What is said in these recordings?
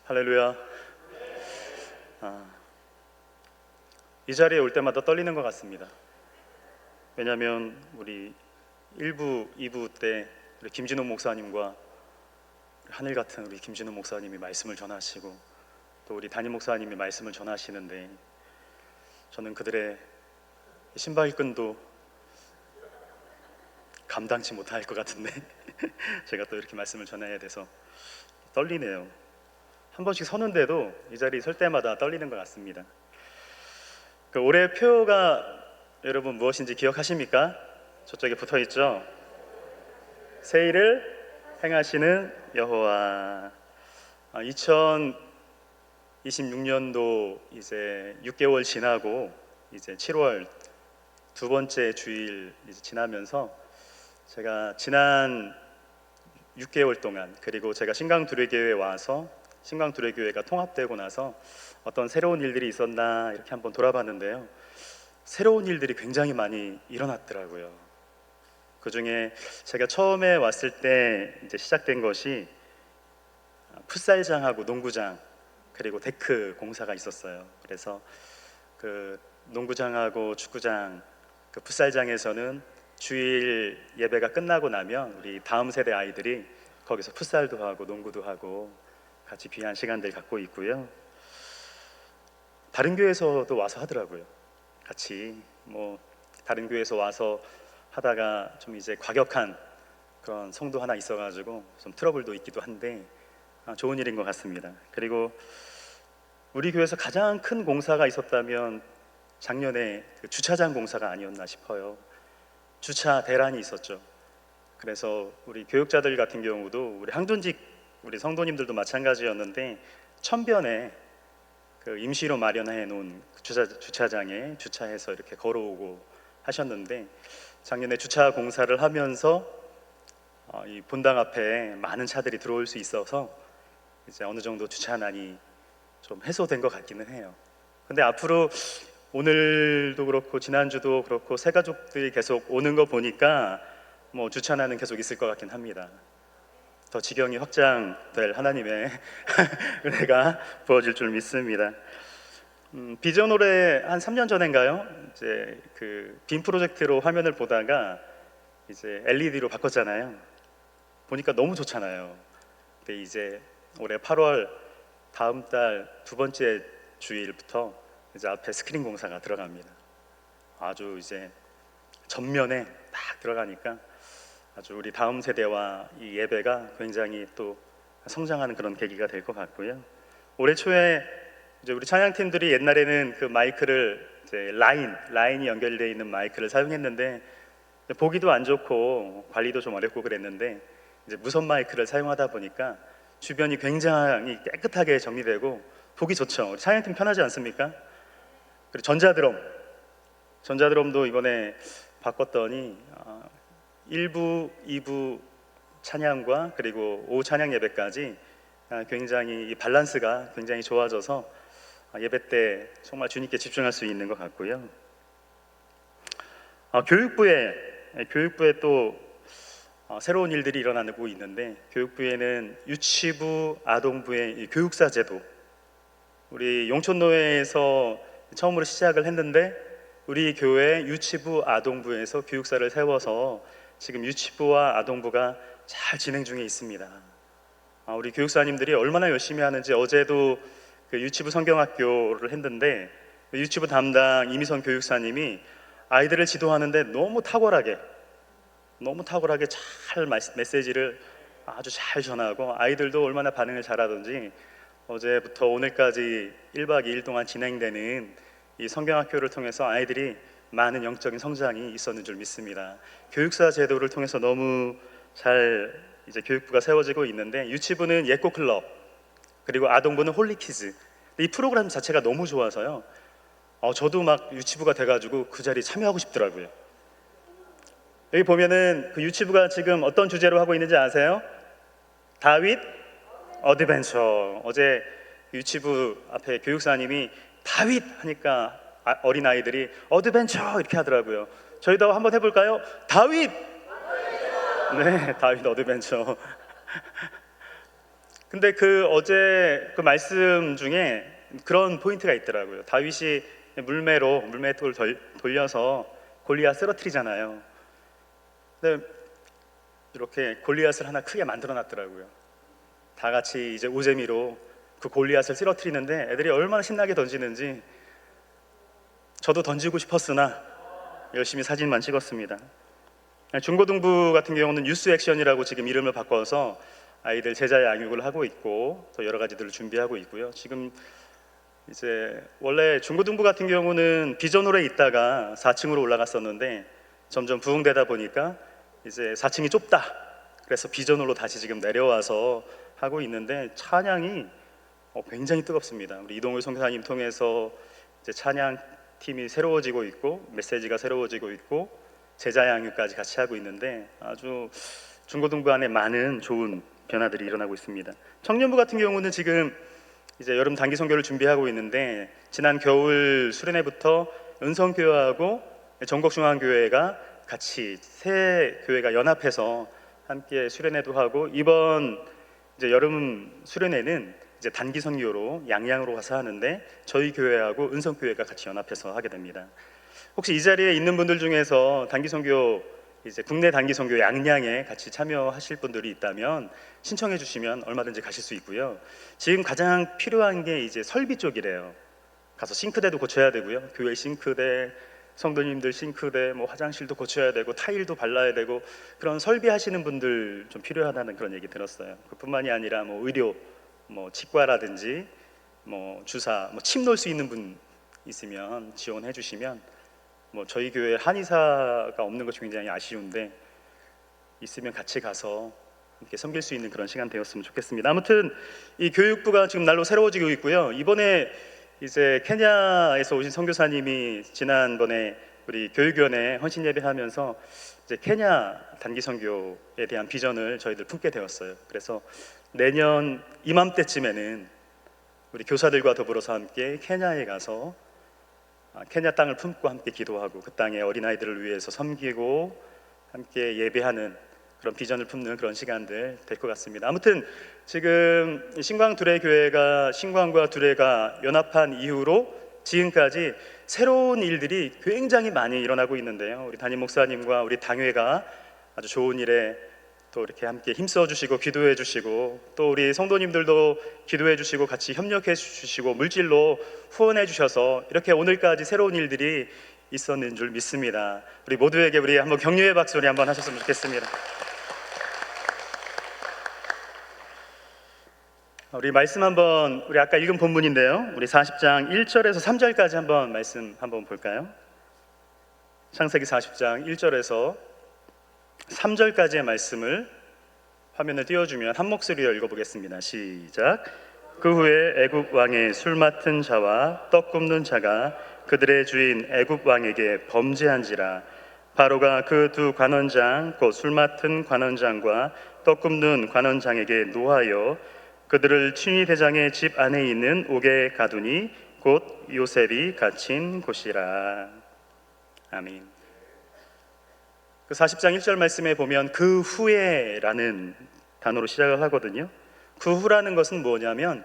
할렐루야. 이 자리에 올 때마다 떨리는 것 같습니다. 왜냐하면 우리 1부, 2부 때 우리 김진호 목사님과 하늘 같은 우리 김진호 목사님이 말씀을 전하시고 또 우리 담임 목사님이 말씀을 전하시는데 저는 그들의 신발끈도 감당치 못할 것 같은데 제가 또 이렇게 말씀을 전해야 돼서 떨리네요. 한 번씩 서는데도 이 자리 설 때마다 떨리는 것 같습니다. 그 올해 표가 여러분 무엇인지 기억하십니까? 저쪽에 붙어 있죠. 새 일을 행하시는 여호와. 2026년도 이제 6개월 지나고 이제 7월 두 번째 주일 이제 지나면서 제가 지난 6개월 동안 그리고 제가 신강두레교회에 와서 신강두레교회가 통합되고 나서 어떤 새로운 일들이 있었나 이렇게 한번 돌아봤는데요. 새로운 일들이 굉장히 많이 일어났더라고요. 그 중에 제가 처음에 왔을 때 이제 시작된 것이 풋살장하고 농구장 그리고 데크 공사가 있었어요. 그래서 그 농구장하고 축구장, 그 풋살장에서는 주일 예배가 끝나고 나면 우리 다음 세대 아이들이 거기서 풋살도 하고 농구도 하고 같이 귀한 시간들 갖고 있고요. 다른 교회에서도 와서 하더라고요. 같이 뭐 다른 교회에서 와서 하다가 좀 이제 과격한 그런 성도 하나 있어가지고 좀 트러블도 있기도 한데 좋은 일인 것 같습니다. 그리고 우리 교회에서 가장 큰 공사가 있었다면 작년에 그 주차장 공사가 아니었나 싶어요. 주차 대란이 있었죠. 그래서 우리 교육자들 같은 경우도 우리 항존직 우리 성도님들도 마찬가지였는데 천변에 그 임시로 마련해 놓은 주차장에 주차해서 이렇게 걸어오고 하셨는데 작년에 주차 공사를 하면서 이 본당 앞에 많은 차들이 들어올 수 있어서 이제 어느 정도 주차난이 좀 해소된 것 같기는 해요. 근데 앞으로 오늘도 그렇고 지난주도 그렇고 새 가족들이 계속 오는 거 보니까 뭐 주차난은 계속 있을 것 같긴 합니다. 더 지경이 확장될 하나님의 은혜가 부어질 줄 믿습니다. 비전 올해 한 3년 전인가요? 이제 그 빔 프로젝트로 화면을 보다가 이제 LED로 바꿨잖아요. 보니까 너무 좋잖아요. 근데 이제 올해 8월 다음 달 두 번째 주일부터 이제 앞에 스크린 공사가 들어갑니다. 아주 이제 전면에 딱 들어가니까 아주 우리 다음 세대와 이 예배가 굉장히 또 성장하는 그런 계기가 될 것 같고요. 올해 초에 이제 우리 찬양팀들이 옛날에는 그 마이크를 이제 라인이 연결되어 있는 마이크를 사용했는데 보기도 안 좋고 관리도 좀 어렵고 그랬는데 이제 무선 마이크를 사용하다 보니까 주변이 굉장히 깨끗하게 정리되고 보기 좋죠. 우리 찬양팀 편하지 않습니까? 그리고 전자드럼도 이번에 바꿨더니 1부, 2부 찬양과 그리고 오후 찬양 예배까지 굉장히 이 밸런스가 굉장히 좋아져서 예배 때 정말 주님께 집중할 수 있는 것 같고요. 교육부에 또 새로운 일들이 일어나고 있는데 교육부에는 유치부, 아동부의 교육사 제도 우리 용촌노회에서 처음으로 시작을 했는데 우리 교회 유치부, 아동부에서 교육사를 세워서 지금 유치부와 아동부가 잘 진행 중에 있습니다. 우리 교육사님들이 얼마나 열심히 하는지 어제도 그 유치부 성경학교를 했는데 유치부 담당 이미선 교육사님이 아이들을 지도하는데 너무 탁월하게 잘 메시지를 아주 잘 전하고 아이들도 얼마나 반응을 잘하던지 어제부터 오늘까지 1박 2일 동안 진행되는 이 성경학교를 통해서 아이들이 많은 영적인 성장이 있었는 줄 믿습니다. 교육사 제도를 통해서 너무 잘 이제 교육부가 세워지고 있는데 유치부는 예꼬 클럽 그리고 아동부는 홀리키즈 이 프로그램 자체가 너무 좋아서요. 저도 막 유치부가 돼가지고 그 자리에 참여하고 싶더라고요. 여기 보면은 그 유치부가 지금 어떤 주제로 하고 있는지 아세요? 다윗 어드벤처. 어제 유치부 앞에 교육사님이 다윗 하니까 어린 아이들이 어드벤처 이렇게 하더라고요. 저희도 한번 해볼까요? 다윗. 네, 다윗 어드벤처. 근데 그 어제 그 말씀 중에 그런 포인트가 있더라고요. 다윗이 물맷돌 돌려서 골리앗 쓰러뜨리잖아요. 근데 이렇게 골리앗을 하나 크게 만들어 놨더라고요. 다 같이 이제 오재미로 그 골리앗을 쓰러뜨리는데 애들이 얼마나 신나게 던지는지 저도 던지고 싶었으나 열심히 사진만 찍었습니다. 중고등부 같은 경우는 뉴스 액션이라고 지금 이름을 바꿔서 아이들 제자 양육을 하고 있고 또 여러 가지들을 준비하고 있고요. 지금 이제 원래 중고등부 같은 경우는 비전홀에 있다가 4층으로 올라갔었는데 점점 부흥되다 보니까 이제 4층이 좁다. 그래서 비전홀로 다시 지금 내려와서 하고 있는데 찬양이 굉장히 뜨겁습니다. 우리 이동울 선교사님 통해서 이제 찬양 팀이 새로워지고 있고 메시지가 새로워지고 있고 제자 양육까지 같이 하고 있는데 아주 중고등부 안에 많은 좋은 변화들이 일어나고 있습니다. 청년부 같은 경우는 지금 이제 여름 단기 선교를 준비하고 있는데 지난 겨울 수련회부터 은성교회하고 전국중앙교회가 같이 세 교회가 연합해서 함께 수련회도 하고 이번 이제 여름 수련회는 이제 단기 선교로 양양으로 가서 하는데 저희 교회하고 은성교회가 같이 연합해서 하게 됩니다. 혹시 이 자리에 있는 분들 중에서 단기 선교 이제 국내 단기 선교 양양에 같이 참여하실 분들이 있다면 신청해 주시면 얼마든지 가실 수 있고요. 지금 가장 필요한 게 이제 설비 쪽이래요. 가서 싱크대도 고쳐야 되고요. 교회 싱크대, 성도님들 싱크대, 뭐 화장실도 고쳐야 되고 타일도 발라야 되고 그런 설비 하시는 분들 좀 필요하다는 그런 얘기 들었어요. 그뿐만이 아니라 뭐 의료, 뭐 치과라든지 뭐 주사, 뭐 침 놓을 수 있는 분 있으면 지원해 주시면 뭐 저희 교회 한의사가 없는 것이 굉장히 아쉬운데 있으면 같이 가서 이렇게 섬길 수 있는 그런 시간 되었으면 좋겠습니다. 아무튼 이 교육부가 지금 날로 새로워지고 있고요. 이번에 이제 케냐에서 오신 선교사님이 지난번에 우리 교육위원회 헌신 예배하면서 이제 케냐 단기 선교에 대한 비전을 저희들 품게 되었어요. 그래서 내년 이맘때쯤에는 우리 교사들과 더불어서 함께 케냐에 가서 케냐 땅을 품고 함께 기도하고 그 땅의 어린아이들을 위해서 섬기고 함께 예배하는 그런 비전을 품는 그런 시간들 될 것 같습니다. 아무튼 지금 신광 두레교회가 신광과 두레가 연합한 이후로 지금까지 새로운 일들이 굉장히 많이 일어나고 있는데요. 우리 담임 목사님과 우리 당회가 아주 좋은 일에 또 이렇게 함께 힘써 주시고 기도해 주시고 또 우리 성도님들도 기도해 주시고 같이 협력해 주시고 물질로 후원해 주셔서 이렇게 오늘까지 새로운 일들이 있었는 줄 믿습니다. 우리 모두에게 우리 한번 격려의 박수를 한번 하셨으면 좋겠습니다. 우리 말씀 한번 우리 아까 읽은 본문인데요. 우리 40장 1절에서 3절까지 한번 말씀 한번 볼까요? 창세기 40장 1절에서 3절까지의 말씀을 화면에 띄워주면 한 목소리로 읽어보겠습니다. 시작. 그 후에 애굽 왕의 술 맡은 자와 떡 굽는 자가 그들의 주인 애굽 왕에게 범죄한지라. 바로가 그 두 관원장 곧 술 맡은 관원장과 떡 굽는 관원장에게 노하여 그들을 친위 대장의 집 안에 있는 옥에 가두니 곧 요셉이 갇힌 곳이라. 아멘. 그 40장 1절 말씀에 보면 그 후에라는 단어로 시작을 하거든요. 그 후라는 것은 뭐냐면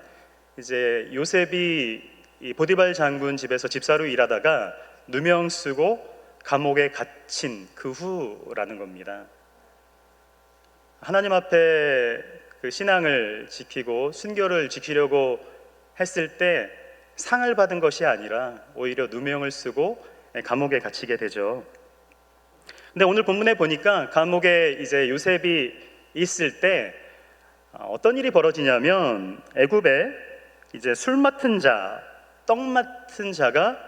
이제 요셉이 이 보디발 장군 집에서 집사로 일하다가 누명 쓰고 감옥에 갇힌 그 후라는 겁니다. 하나님 앞에 그 신앙을 지키고 순교를 지키려고 했을 때 상을 받은 것이 아니라 오히려 누명을 쓰고 감옥에 갇히게 되죠. 근데 오늘 본문에 보니까 감옥에 이제 요셉이 있을 때 어떤 일이 벌어지냐면 애굽에 이제 술 맡은 자, 떡 맡은 자가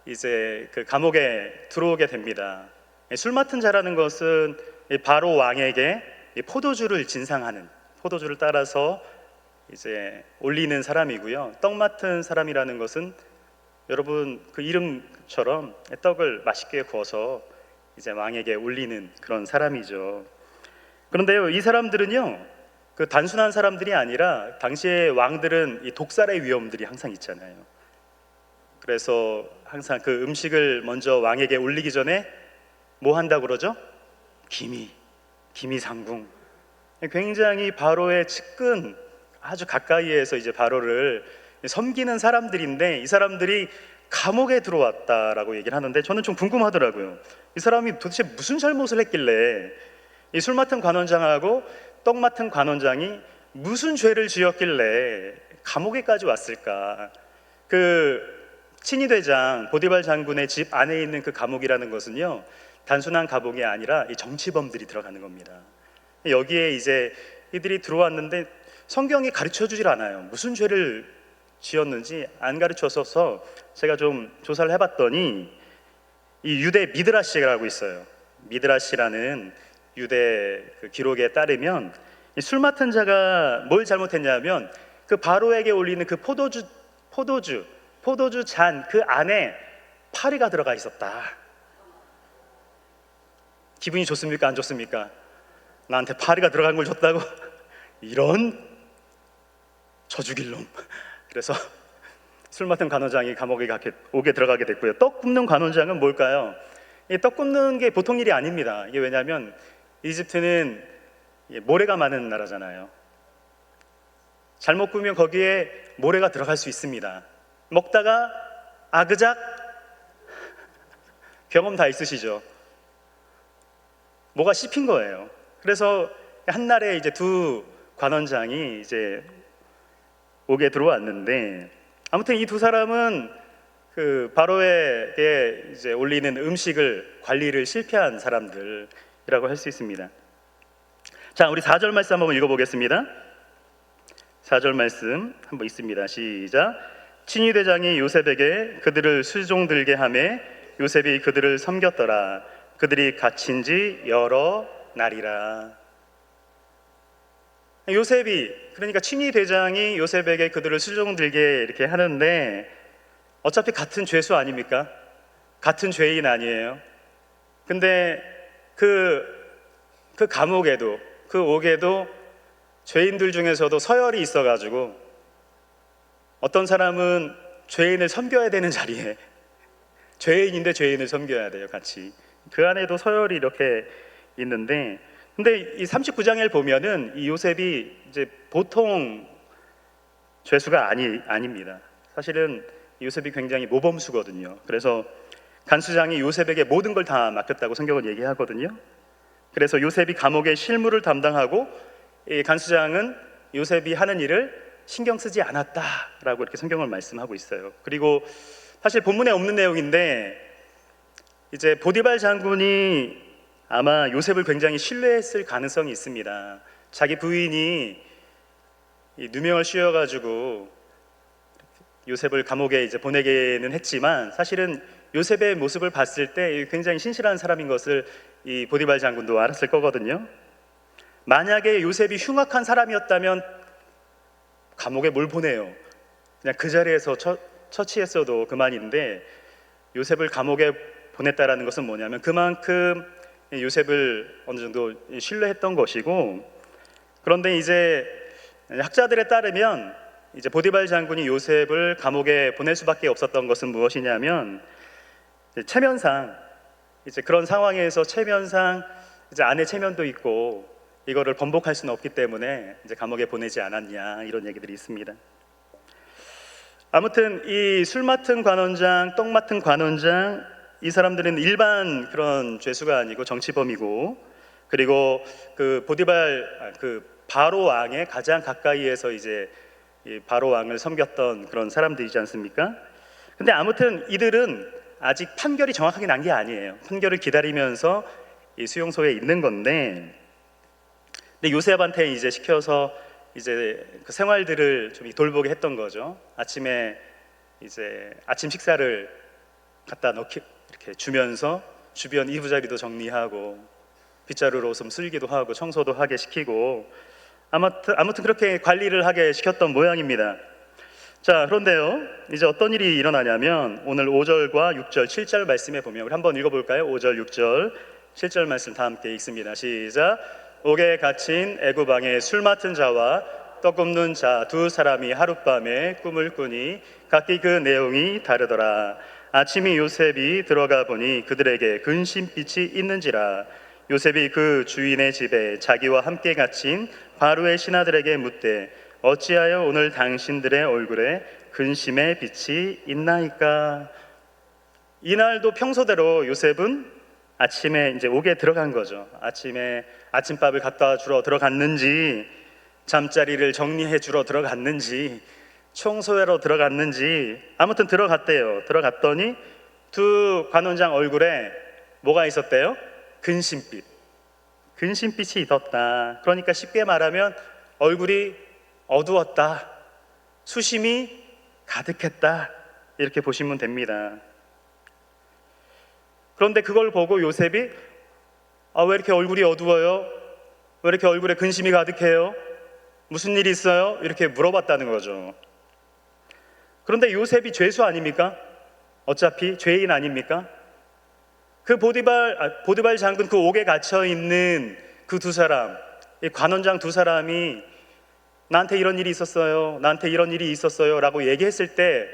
이제 그 감옥에 들어오게 됩니다. 술 맡은 자라는 것은 바로 왕에게 포도주를 진상하는, 포도주를 따라서 이제 올리는 사람이고요. 떡 맡은 사람이라는 것은 여러분 그 이름처럼 떡을 맛있게 구워서 이제 왕에게 올리는 그런 사람이죠. 그런데요, 이 사람들은요, 그 단순한 사람들이 아니라 당시의 왕들은 이 독살의 위험들이 항상 있잖아요. 그래서 항상 그 음식을 먼저 왕에게 올리기 전에 뭐 한다고 그러죠? 기미상궁. 굉장히 바로의 측근 아주 가까이에서 이제 바로를 섬기는 사람들인데 이 사람들이 감옥에 들어왔다라고 얘기를 하는데 저는 좀 궁금하더라고요. 이 사람이 도대체 무슨 잘못을 했길래 이 술 맡은 관원장하고 떡 맡은 관원장이 무슨 죄를 지었길래 감옥에까지 왔을까? 그 친위대장 보디발 장군의 집 안에 있는 그 감옥이라는 것은요, 단순한 감옥이 아니라 이 정치범들이 들어가는 겁니다. 여기에 이제 이들이 들어왔는데 성경이 가르쳐 주질 않아요. 무슨 죄를 지었는지 안 가르쳐서 제가 좀 조사를 해봤더니 이 유대 미드라시라고 있어요. 미드라시라는 유대 그 기록에 따르면 이 술 맡은 자가 뭘 잘못했냐면 그 바로에게 올리는 그 포도주 잔 그 안에 파리가 들어가 있었다. 기분이 좋습니까? 안 좋습니까? 나한테 파리가 들어간 걸 줬다고? 이런 저 죽일 놈. 그래서 술 맡은 관원장이 감옥에 오게 들어가게 됐고요. 떡 굽는 관원장은 뭘까요? 이 떡 굽는 게 보통 일이 아닙니다. 이게 왜냐하면 이집트는 모래가 많은 나라잖아요. 잘못 구우면 거기에 모래가 들어갈 수 있습니다. 먹다가 아그작 경험 다 있으시죠? 뭐가 씹힌 거예요. 그래서 한날에 이제 두 관원장이 이제 오게 들어왔는데 아무튼 이 두 사람은 그 바로에게 이제 올리는 음식을 관리를 실패한 사람들이라고 할 수 있습니다. 자, 우리 4절 말씀 한번 읽어보겠습니다. 4절 말씀 한번 있습니다. 시작. 친위대장이 요셉에게 그들을 수종들게 하매 요셉이 그들을 섬겼더라. 그들이 갇힌 지 여러 날이라. 요셉이, 그러니까 친위대장이 요셉에게 그들을 수종들게 이렇게 하는데 어차피 같은 죄수 아닙니까? 같은 죄인 아니에요? 근데 그 감옥에도 그 옥에도 죄인들 중에서도 서열이 있어가지고 어떤 사람은 죄인을 섬겨야 되는 자리에 죄인인데 죄인을 섬겨야 돼요, 같이. 그 안에도 서열이 이렇게 있는데, 근데 이 39장을 보면은 이 요셉이 이제 보통 죄수가 아닙니다. 사실은 요셉이 굉장히 모범수거든요. 그래서 간수장이 요셉에게 모든 걸 다 맡겼다고 성경은 얘기하거든요. 그래서 요셉이 감옥의 실무를 담당하고 이 간수장은 요셉이 하는 일을 신경 쓰지 않았다라고 이렇게 성경을 말씀하고 있어요. 그리고 사실 본문에 없는 내용인데 이제 보디발 장군이 아마 요셉을 굉장히 신뢰했을 가능성이 있습니다. 자기 부인이 이 누명을 씌워가지고 요셉을 감옥에 이제 보내기는 했지만 사실은 요셉의 모습을 봤을 때 굉장히 신실한 사람인 것을 이 보디발 장군도 알았을 거거든요. 만약에 요셉이 흉악한 사람이었다면 감옥에 뭘 보내요? 그냥 그 자리에서 처치했어도 그만인데 요셉을 감옥에 보냈다라는 것은 뭐냐면 그만큼 요셉을 어느 정도 신뢰했던 것이고, 그런데 이제 학자들에 따르면 이제 보디발 장군이 요셉을 감옥에 보낼 수밖에 없었던 것은 무엇이냐면 체면상 이제 그런 상황에서 체면상 이제 안에 체면도 있고 이거를 번복할 수는 없기 때문에 이제 감옥에 보내지 않았냐 이런 얘기들이 있습니다. 아무튼 이 술 맡은 관원장, 떡 맡은 관원장 이 사람들은 일반 그런 죄수가 아니고 정치범이고, 그리고 그 보디발 그 바로 왕의 가장 가까이에서 이제 이 바로 왕을 섬겼던 그런 사람들이지 않습니까? 근데 아무튼 이들은 아직 판결이 정확하게 난 게 아니에요. 판결을 기다리면서 이 수용소에 있는 건데, 근데 요셉한테 이제 시켜서 이제 그 생활들을 좀 돌보게 했던 거죠. 아침에 이제 아침 식사를 갖다 넣기 이렇게 주면서 주변 이부자리도 정리하고 빗자루로 좀 쓸기도 하고 청소도 하게 시키고 아무튼 그렇게 관리를 하게 시켰던 모양입니다. 자, 그런데요, 이제 어떤 일이 일어나냐면 오늘 5절과 6절, 7절 말씀에 보면 우리 한번 읽어볼까요? 5절, 6절, 7절 말씀 다 함께 읽습니다. 시작. 옥에 갇힌 애굽 왕의 술 맡은 자와 떡 굽는 자 두 사람이 하룻밤에 꿈을 꾸니 각기 그 내용이 다르더라. 아침이 요셉이 들어가 보니 그들에게 근심빛이 있는지라. 요셉이 그 주인의 집에 자기와 함께 갇힌 바로의 신하들에게 묻되 어찌하여 오늘 당신들의 얼굴에 근심의 빛이 있나이까? 이날도 평소대로 요셉은 아침에 이제 옥에 들어간 거죠. 아침에 아침밥을 갖다 주러 들어갔는지, 잠자리를 정리해 주러 들어갔는지, 청소하러 들어갔는지, 아무튼 들어갔대요. 들어갔더니 두 관원장 얼굴에 뭐가 있었대요? 근심빛. 근심빛이 있었다. 그러니까 쉽게 말하면 얼굴이 어두웠다, 수심이 가득했다, 이렇게 보시면 됩니다. 그런데 그걸 보고 요셉이 왜 이렇게 얼굴이 어두워요? 왜 이렇게 얼굴에 근심이 가득해요? 무슨 일이 있어요? 이렇게 물어봤다는 거죠. 그런데 요셉이 죄수 아닙니까? 어차피 죄인 아닙니까? 그 보디발 장군 그 옥에 갇혀 있는 그 두 사람, 이 관원장 두 사람이 나한테 이런 일이 있었어요, 나한테 이런 일이 있었어요 라고 얘기했을 때,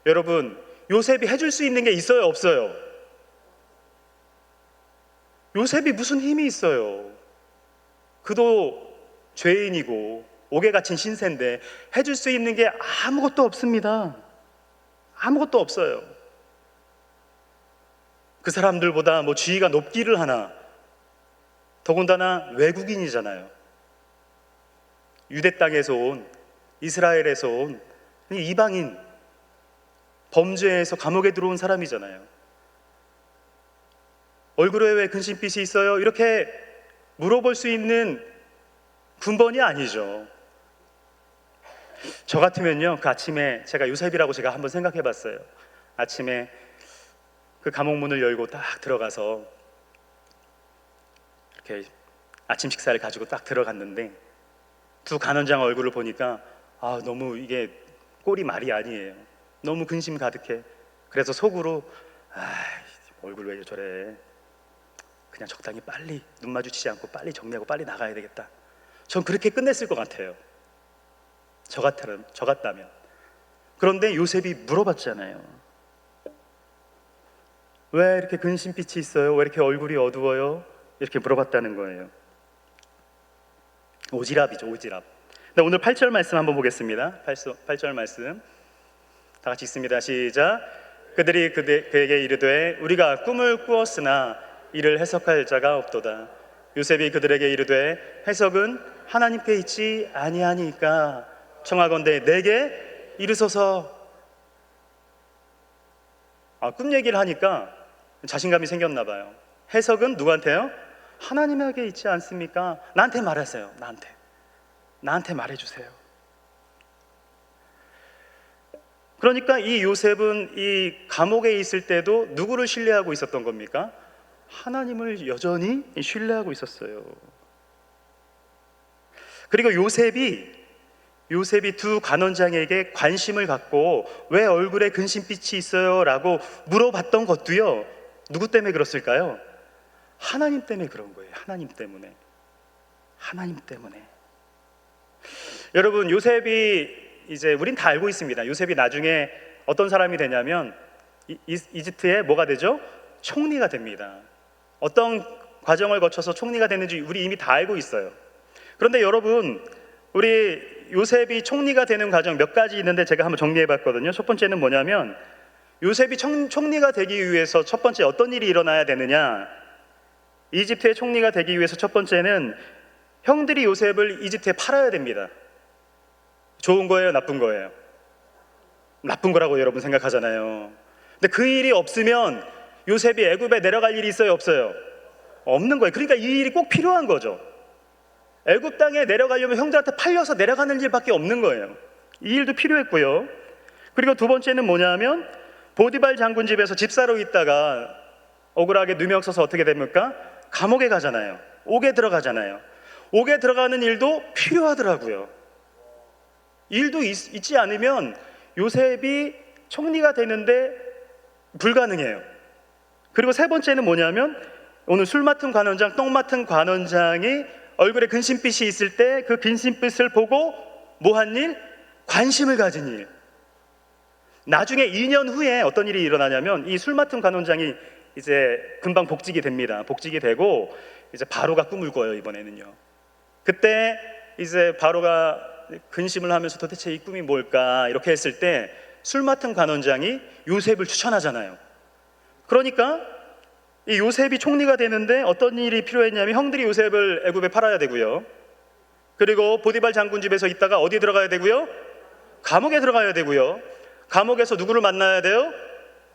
여러분, 요셉이 해줄 수 있는 게 있어요, 없어요? 요셉이 무슨 힘이 있어요? 그도 죄인이고 옥에 갇힌 신세인데 해줄 수 있는 게 아무것도 없습니다. 아무것도 없어요. 그 사람들보다 뭐 지위가 높기를 하나, 더군다나 외국인이잖아요. 유대 땅에서 온, 이스라엘에서 온 이방인, 범죄에서 감옥에 들어온 사람이잖아요. 얼굴에 왜 근심빛이 있어요? 이렇게 물어볼 수 있는 군번이 아니죠. 저 같으면요, 그 아침에 제가 요셉이라고 제가 한번 생각해 봤어요. 아침에 그 감옥 문을 열고 딱 들어가서 이렇게 아침 식사를 가지고 딱 들어갔는데 두 간원장 얼굴을 보니까 너무 이게 꼴이 말이 아니에요. 너무 근심 가득해. 그래서 속으로 얼굴 왜 저래, 그냥 적당히 빨리 눈 마주치지 않고 빨리 정리하고 빨리 나가야 되겠다. 전 그렇게 끝냈을 것 같아요. 저 같다면. 그런데 요셉이 물어봤잖아요. 왜 이렇게 근심빛이 있어요? 왜 이렇게 얼굴이 어두워요? 이렇게 물어봤다는 거예요. 오지랖이죠, 오지랖. 네, 오늘 8절 말씀 한번 보겠습니다. 8절 말씀 다 같이 읽습니다. 시작. 그들이 그에게 이르되 우리가 꿈을 꾸었으나 이를 해석할 자가 없도다. 요셉이 그들에게 이르되 해석은 하나님께 있지 아니하니까 청하건대 내게 이르소서. 꿈 얘기를 하니까 자신감이 생겼나 봐요. 해석은 누구한테요? 하나님에게 있지 않습니까? 나한테 말하세요. 나한테 말해주세요. 그러니까 이 요셉은 이 감옥에 있을 때도 누구를 신뢰하고 있었던 겁니까? 하나님을 여전히 신뢰하고 있었어요. 그리고 요셉이 두 관원장에게 관심을 갖고 왜 얼굴에 근심빛이 있어요? 라고 물어봤던 것도요, 누구 때문에 그랬을까요? 하나님 때문에 그런 거예요. 하나님 때문에. 여러분, 요셉이 이제 우린 다 알고 있습니다. 요셉이 나중에 어떤 사람이 되냐면 이집트의 뭐가 되죠? 총리가 됩니다. 어떤 과정을 거쳐서 총리가 되는지 우리 이미 다 알고 있어요. 그런데 여러분, 우리 요셉이 총리가 되는 과정 몇 가지 있는데 제가 한번 정리해 봤거든요. 첫 번째는 뭐냐면 요셉이 총리가 되기 위해서 첫 번째 어떤 일이 일어나야 되느냐, 이집트의 총리가 되기 위해서 첫 번째는 형들이 요셉을 이집트에 팔아야 됩니다. 좋은 거예요, 나쁜 거예요? 나쁜 거라고 여러분 생각하잖아요. 근데 그 일이 없으면 요셉이 애굽에 내려갈 일이 있어요, 없어요? 없는 거예요. 그러니까 이 일이 꼭 필요한 거죠. 애굽 땅에 내려가려면 형들한테 팔려서 내려가는 일밖에 없는 거예요. 이 일도 필요했고요. 그리고 두 번째는 뭐냐면 보디발 장군 집에서 집사로 있다가 억울하게 누명 써서 어떻게 됩니까? 감옥에 가잖아요. 옥에 들어가잖아요. 옥에 들어가는 일도 필요하더라고요. 일도 있지 않으면 요셉이 총리가 되는데 불가능해요. 그리고 세 번째는 뭐냐면 오늘 술 맡은 관원장, 똥 맡은 관원장이 얼굴에 근심빛이 있을 때 그 근심빛을 보고 뭐 한 일? 관심을 가진 일. 나중에 2년 후에 어떤 일이 일어나냐면 이 술 맡은 관원장이 이제 금방 복직이 됩니다. 복직이 되고 이제 바로가 꿈을 꿔요, 이번에는요. 그때 이제 바로가 근심을 하면서 도대체 이 꿈이 뭘까 이렇게 했을 때 술 맡은 관원장이 요셉을 추천하잖아요. 그러니까 이 요셉이 총리가 되는데 어떤 일이 필요했냐면 형들이 요셉을 애굽에 팔아야 되고요. 그리고 보디발 장군 집에서 있다가 어디 들어가야 되고요? 감옥에 들어가야 되고요. 감옥에서 누구를 만나야 돼요?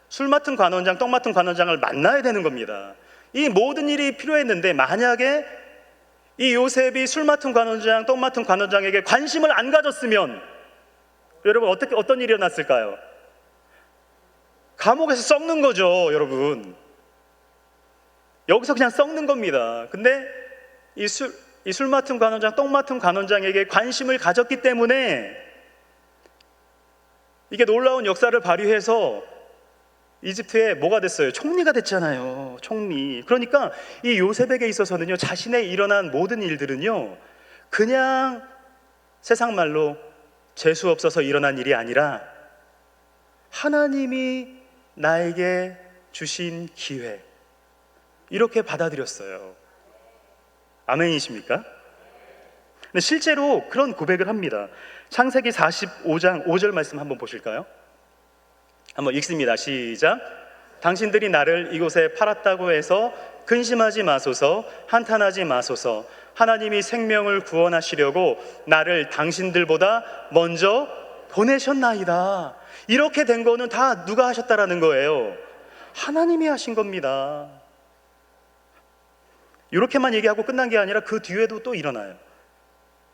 술 맡은 관원장, 떡 맡은 관원장을 만나야 되는 겁니다. 이 모든 일이 필요했는데 만약에 이 요셉이 술 맡은 관원장, 떡 맡은 관원장에게 관심을 안 가졌으면 여러분 어떤 일이 일어났을까요? 감옥에서 썩는 거죠, 여러분. 여기서 그냥 썩는 겁니다. 근데 이 술 맡은 관원장, 떡 맡은 관원장에게 관심을 가졌기 때문에 이게 놀라운 역사를 발휘해서 이집트에 뭐가 됐어요? 총리가 됐잖아요. 총리. 그러니까 이 요셉에게 있어서는요, 자신의 일어난 모든 일들은요, 그냥 세상 말로 재수 없어서 일어난 일이 아니라 하나님이 나에게 주신 기회, 이렇게 받아들였어요. 아멘이십니까? 근데 실제로 그런 고백을 합니다. 창세기 45장 5절 말씀 한번 보실까요? 한번 읽습니다. 시작. 당신들이 나를 이곳에 팔았다고 해서 근심하지 마소서, 한탄하지 마소서. 하나님이 생명을 구원하시려고 나를 당신들보다 먼저 보내셨나이다. 이렇게 된 거는 다 누가 하셨다라는 거예요? 하나님이 하신 겁니다. 이렇게만 얘기하고 끝난 게 아니라 그 뒤에도 또 일어나요.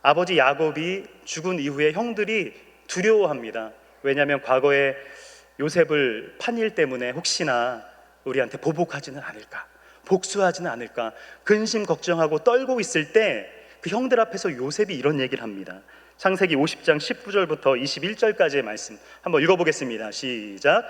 아버지 야곱이 죽은 이후에 형들이 두려워합니다. 왜냐하면 과거에 요셉을 판 일 때문에 혹시나 우리한테 보복하지는 않을까, 복수하지는 않을까 근심 걱정하고 떨고 있을 때 그 형들 앞에서 요셉이 이런 얘기를 합니다. 창세기 50장 19절부터 21절까지의 말씀 한번 읽어보겠습니다. 시작.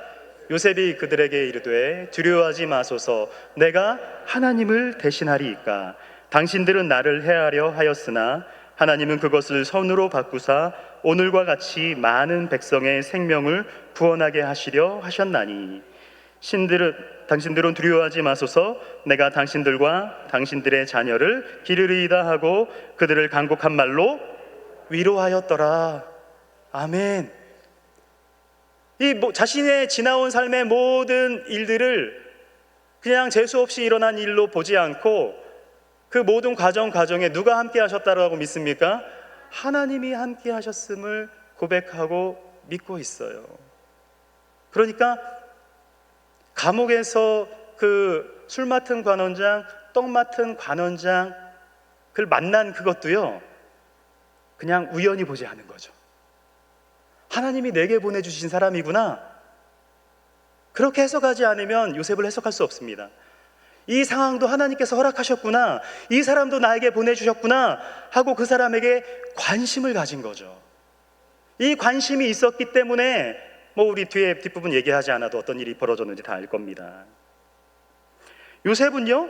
요셉이 그들에게 이르되 두려워하지 마소서, 내가 하나님을 대신하리이까. 당신들은 나를 해하려 하였으나 하나님은 그것을 선으로 바꾸사 오늘과 같이 많은 백성의 생명을 구원하게 하시려 하셨나니 당신들은 두려워하지 마소서, 내가 당신들과 당신들의 자녀를 기르리이다 하고 그들을 간곡한 말로 위로하였더라. 아멘. 자신의 지나온 삶의 모든 일들을 그냥 재수없이 일어난 일로 보지 않고 그 모든 과정에 누가 함께 하셨다고 믿습니까? 하나님이 함께 하셨음을 고백하고 믿고 있어요. 그러니까 감옥에서 그 술 맡은 관원장, 떡 맡은 관원장 그를 만난 그것도요, 그냥 우연히 보지 않은 거죠. 하나님이 내게 보내주신 사람이구나, 그렇게 해석하지 않으면 요셉을 해석할 수 없습니다. 이 상황도 하나님께서 허락하셨구나, 이 사람도 나에게 보내주셨구나 하고 그 사람에게 관심을 가진 거죠. 이 관심이 있었기 때문에 우리 뒤에 뒷부분 얘기하지 않아도 어떤 일이 벌어졌는지 다 알 겁니다. 요셉은요,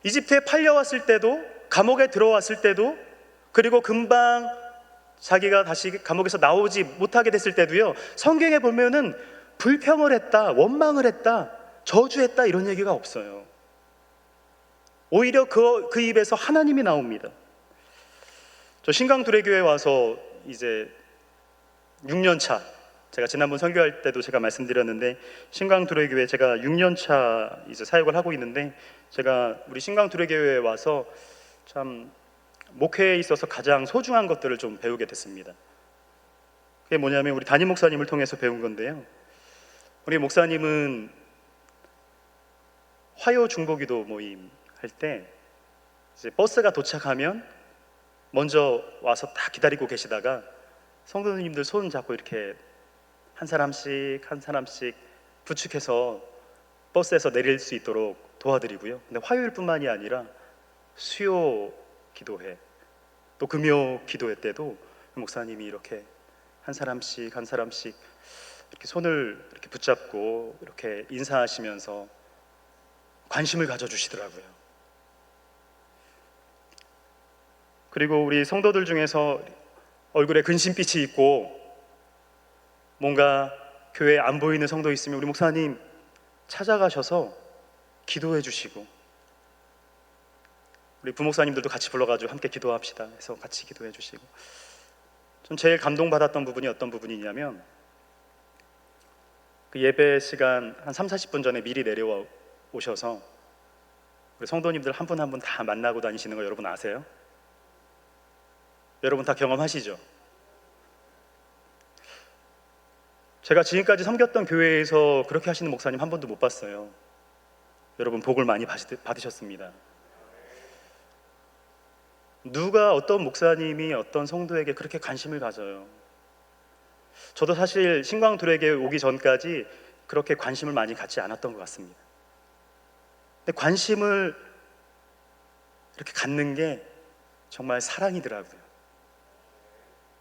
이집트에 팔려왔을 때도, 감옥에 들어왔을 때도, 그리고 금방 자기가 다시 감옥에서 나오지 못하게 됐을 때도요, 성경에 보면은 불평을 했다, 원망을 했다, 저주했다 이런 얘기가 없어요. 오히려 그 입에서 하나님이 나옵니다. 저 신강두레교회 와서 이제 6년 차, 제가 지난번 설교할 때도 제가 말씀드렸는데 신강두레교회 제가 6년 차 이제 사역을 하고 있는데, 제가 우리 신강두레교회에 와서 참 목회에 있어서 가장 소중한 것들을 좀 배우게 됐습니다. 그게 뭐냐면 우리 담임 목사님을 통해서 배운 건데요, 우리 목사님은 화요 중보기도 모임 할 때 이제 버스가 도착하면 먼저 와서 딱 기다리고 계시다가 성도님들 손 잡고 이렇게 한 사람씩 부축해서 버스에서 내릴 수 있도록 도와드리고요. 근데 화요일뿐만이 아니라 수요 기도회, 또 금요 기도회 때도 목사님이 이렇게 한 사람씩 이렇게 손을 이렇게 붙잡고 이렇게 인사하시면서 관심을 가져주시더라고요. 그리고 우리 성도들 중에서 얼굴에 근심빛이 있고 뭔가 교회에 안 보이는 성도 있으면 우리 목사님 찾아가셔서 기도해 주시고, 우리 부목사님들도 같이 불러가지고 함께 기도합시다 해서 같이 기도해 주시고, 전 제일 감동받았던 부분이 어떤 부분이냐면 그 예배 시간 한 3, 40분 전에 미리 내려오셔서 우리 성도님들 한 분 한 분 다 만나고 다니시는 거 여러분 아세요? 여러분 다 경험하시죠? 제가 지금까지 섬겼던 교회에서 그렇게 하시는 목사님 한 번도 못 봤어요. 여러분 복을 많이 받으셨습니다. 누가 어떤 목사님이 어떤 성도에게 그렇게 관심을 가져요? 저도 사실 신광둘에게 오기 전까지 그렇게 관심을 많이 갖지 않았던 것 같습니다. 근데 관심을 이렇게 갖는 게 정말 사랑이더라고요.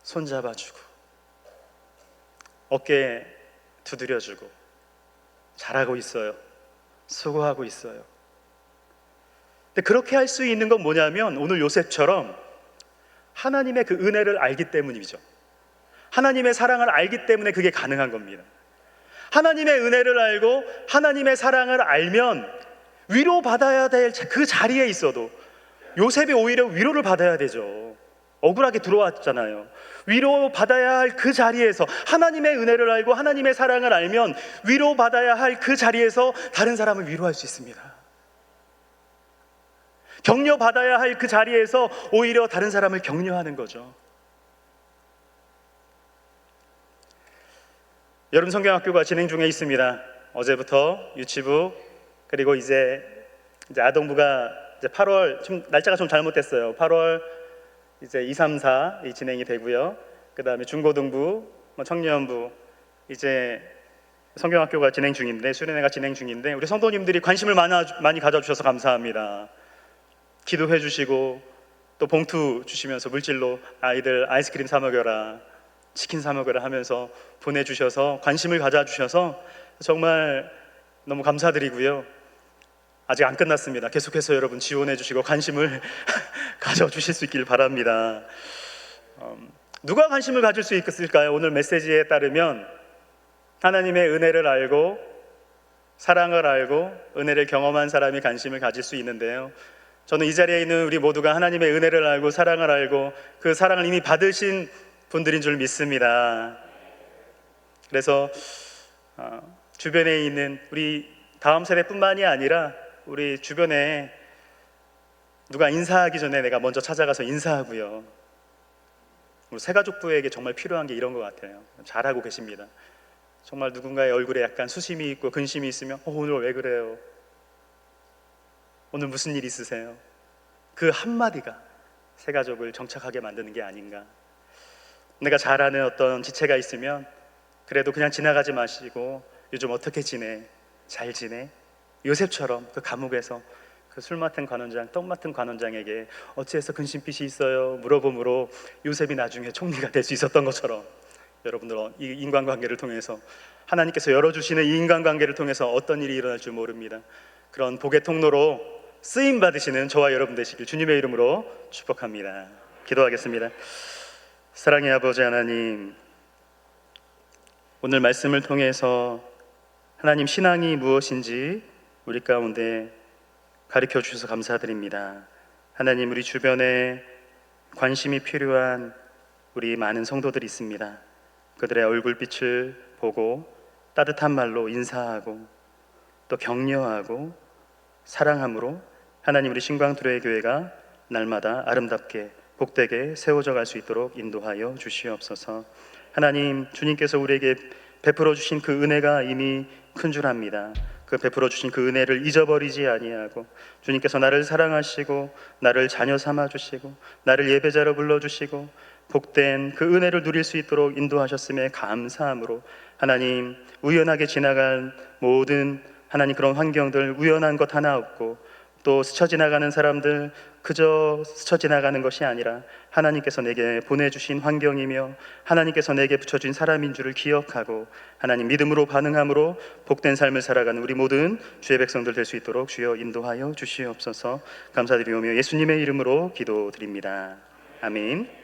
손잡아주고 어깨 두드려주고 잘하고 있어요. 수고하고 있어요. 근데 그렇게 할 수 있는 건 뭐냐면 오늘 요셉처럼 하나님의 그 은혜를 알기 때문이죠. 하나님의 사랑을 알기 때문에 그게 가능한 겁니다. 하나님의 은혜를 알고 하나님의 사랑을 알면 위로받아야 될 그 자리에 있어도 요셉이 오히려 위로를 받아야 되죠. 억울하게 들어왔잖아요. 위로받아야 할 그 자리에서 하나님의 은혜를 알고 하나님의 사랑을 알면 위로받아야 할 그 자리에서 다른 사람을 위로할 수 있습니다. 격려받아야 할 그 자리에서 오히려 다른 사람을 격려하는 거죠. 여름 성경학교가 진행 중에 있습니다. 어제부터 유치부 그리고 이제 아동부가 이제 8월 좀 날짜가 좀 잘못됐어요. 8월 이제 2, 3, 4 진행이 되고요. 그 다음에 중고등부, 청년부 이제 성경학교가 진행 중인데 수련회가 진행 중인데 우리 성도님들이 관심을 많이 가져주셔서 감사합니다. 기도해 주시고 또 봉투 주시면서 물질로 아이들 아이스크림 사 먹여라, 치킨 사 먹으라 하면서 보내주셔서 관심을 가져주셔서 정말 너무 감사드리고요. 아직 안 끝났습니다. 계속해서 여러분 지원해 주시고 관심을 가져주실 수 있길 바랍니다. 누가 관심을 가질 수 있을까요? 오늘 메시지에 따르면 하나님의 은혜를 알고 사랑을 알고 은혜를 경험한 사람이 관심을 가질 수 있는데요. 저는 이 자리에 있는 우리 모두가 하나님의 은혜를 알고 사랑을 알고 그 사랑을 이미 받으신 분들인 줄 믿습니다. 그래서 주변에 있는 우리 다음 세대뿐만이 아니라 우리 주변에 누가 인사하기 전에 내가 먼저 찾아가서 인사하고요. 우리 새가족부에게 정말 필요한 게 이런 것 같아요. 잘하고 계십니다. 정말 누군가의 얼굴에 약간 수심이 있고 근심이 있으면 오늘 왜 그래요? 오늘 무슨 일 있으세요? 그 한마디가 새가족을 정착하게 만드는 게 아닌가. 내가 잘 아는 어떤 지체가 있으면 그래도 그냥 지나가지 마시고 요즘 어떻게 지내? 잘 지내? 요셉처럼 그 감옥에서 그 술 맡은 관원장, 떡 맡은 관원장에게 어찌해서 근심빛이 있어요? 물어봄으로 요셉이 나중에 총리가 될 수 있었던 것처럼 여러분들 이 인간관계를 통해서 하나님께서 열어주시는 이 인간관계를 통해서 어떤 일이 일어날 줄 모릅니다. 그런 복의 통로로 쓰임 받으시는 저와 여러분 되시길 주님의 이름으로 축복합니다. 기도하겠습니다. 사랑의 아버지 하나님, 오늘 말씀을 통해서 하나님 신앙이 무엇인지 우리 가운데 가르쳐 주셔서 감사드립니다. 하나님, 우리 주변에 관심이 필요한 우리 많은 성도들이 있습니다. 그들의 얼굴빛을 보고 따뜻한 말로 인사하고 또 격려하고 사랑함으로 하나님 우리 신광두레 교회가 날마다 아름답게 복되게 세워져 갈 수 있도록 인도하여 주시옵소서. 하나님, 주님께서 우리에게 베풀어 주신 그 은혜가 이미 큰 줄 압니다. 그 베풀어 주신 그 은혜를 잊어버리지 아니하고 주님께서 나를 사랑하시고 나를 자녀 삼아 주시고 나를 예배자로 불러 주시고 복된 그 은혜를 누릴 수 있도록 인도하셨음에 감사함으로 하나님, 우연하게 지나간 모든 하나님 그런 환경들 우연한 것 하나 없고 또 스쳐 지나가는 사람들 그저 스쳐 지나가는 것이 아니라 하나님께서 내게 보내주신 환경이며 하나님께서 내게 붙여준 사람인 줄을 기억하고 하나님 믿음으로 반응함으로 복된 삶을 살아가는 우리 모든 주의 백성들 될 수 있도록 주여 인도하여 주시옵소서. 감사드리오며 예수님의 이름으로 기도드립니다. 아멘.